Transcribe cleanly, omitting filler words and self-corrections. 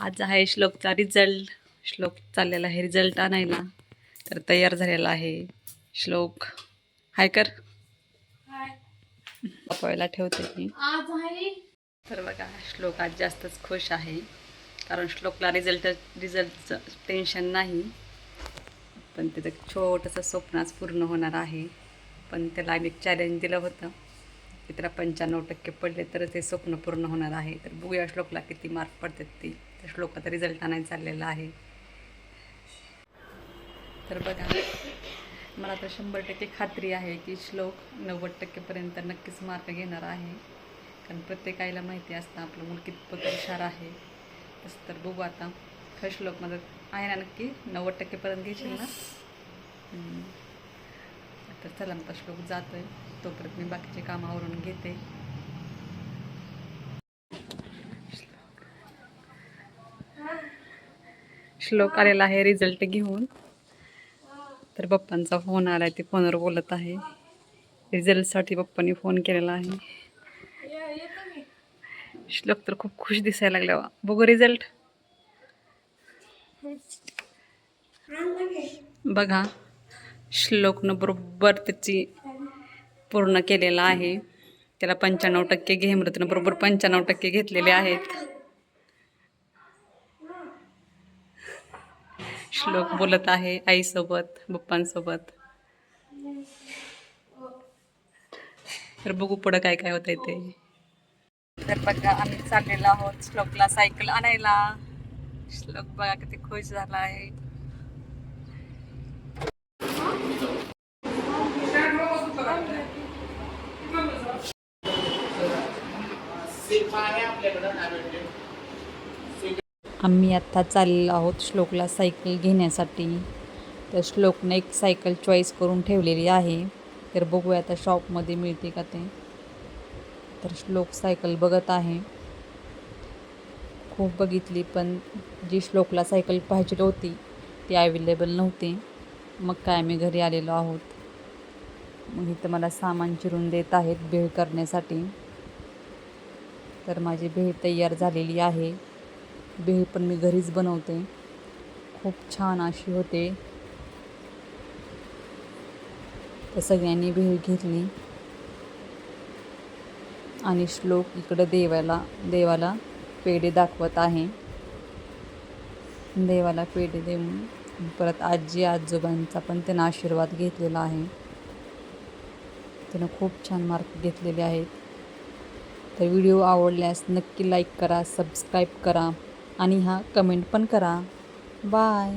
आज आहे श्लोकचा रिझल्ट. श्लोक चाललेला आहे रिझल्ट आणायला. तर तयार झालेला आहे श्लोक. हाय कर. पप्पाला ठेवते मी. तर बघा श्लोक आज जास्तच खुश आहे कारण श्लोकला रिझल्टचं टेन्शन नाही, पण त्याचं छोटंसं स्वप्न आज पूर्ण होणार आहे. पण त्याला आम्ही एक चॅलेंज दिलं होतं की त्याला 95% पडले तर ते स्वप्न पूर्ण होणार आहे. तर बघूया श्लोकला किती मार्क पडतात ते. तर श्लोकाचा रिझल्ट आणायला चाललेला आहे. तर बघा मला तर 100% खात्री आहे की श्लोक 90%पर्यंत नक्कीच मार्क घेणार आहे. कारण प्रत्येक आईला माहिती असतं आपलं मुल कितपत हुशार आहे. तसं तर बघू आता. खरं श्लोक माझं आहे ना नक्की 90%पर्यंत घेशील ना. तर चला मग श्लोक जातोय, तोपर्यंत मी बाकीचे कामावरून घेते. श्लोक आलेला आहे रिझल्ट घेऊन. तर पप्पांचा फोन आला आहे, ते फोनवर बोलत आहे. रिझल्टसाठी पप्पांनी फोन केलेला आहे. श्लोक तर खूप खुश दिसायला लागला. बघू रिझल्ट. बघा श्लोकनं बरोबर त्याची पूर्ण केलेला आहे. त्याला 95% घे म्हणून त्यानं बरोबर 95% घेतलेले आहेत. श्लोक बोलत आहे आईसोबत, पप्पांसोबत. तर बघू पुढं काय काय होतंय ते. तर बघा आम्ही चाललेलो आहोत श्लोकला सायकल आणायला. श्लोक बघा किती खुश झाला आहे. आम्ही आत्ता चाललेलो आहोत श्लोकला सायकल घेण्यासाठी. तर श्लोकने एक सायकल चॉईस करून ठेवलेली आहे. तर बघूया आता शॉपमध्ये मिळते का ते. तर श्लोक सायकल बघत आहे. खूप बघितली पण जी श्लोकला सायकल पाहिजे होती ती अवेलेबल नव्हती. मग काय आम्ही घरी आलेलो आहोत. मग इथं मला सामान चिरून देत आहेत भेळ करण्यासाठी. तर माझी भेळ तयार झालेली आहे. भेळ पण मी घरीच बनवते. खूप छान अशी होते. तर सगळ्यांनी भेळ घेतली आणि श्लोक इकडं देवाला पेढे दाखवत आहे. देवाला पेढे देऊन परत आजी आजोबांचा पण त्यानं आशीर्वाद घेतलेला आहे. त्यानं खूप छान मार्क घेतलेले आहेत. तर व्हिडिओ आवडल्यास नक्की लाईक करा, सबस्क्राईब करा आणि कमेंट पण करा. बाय.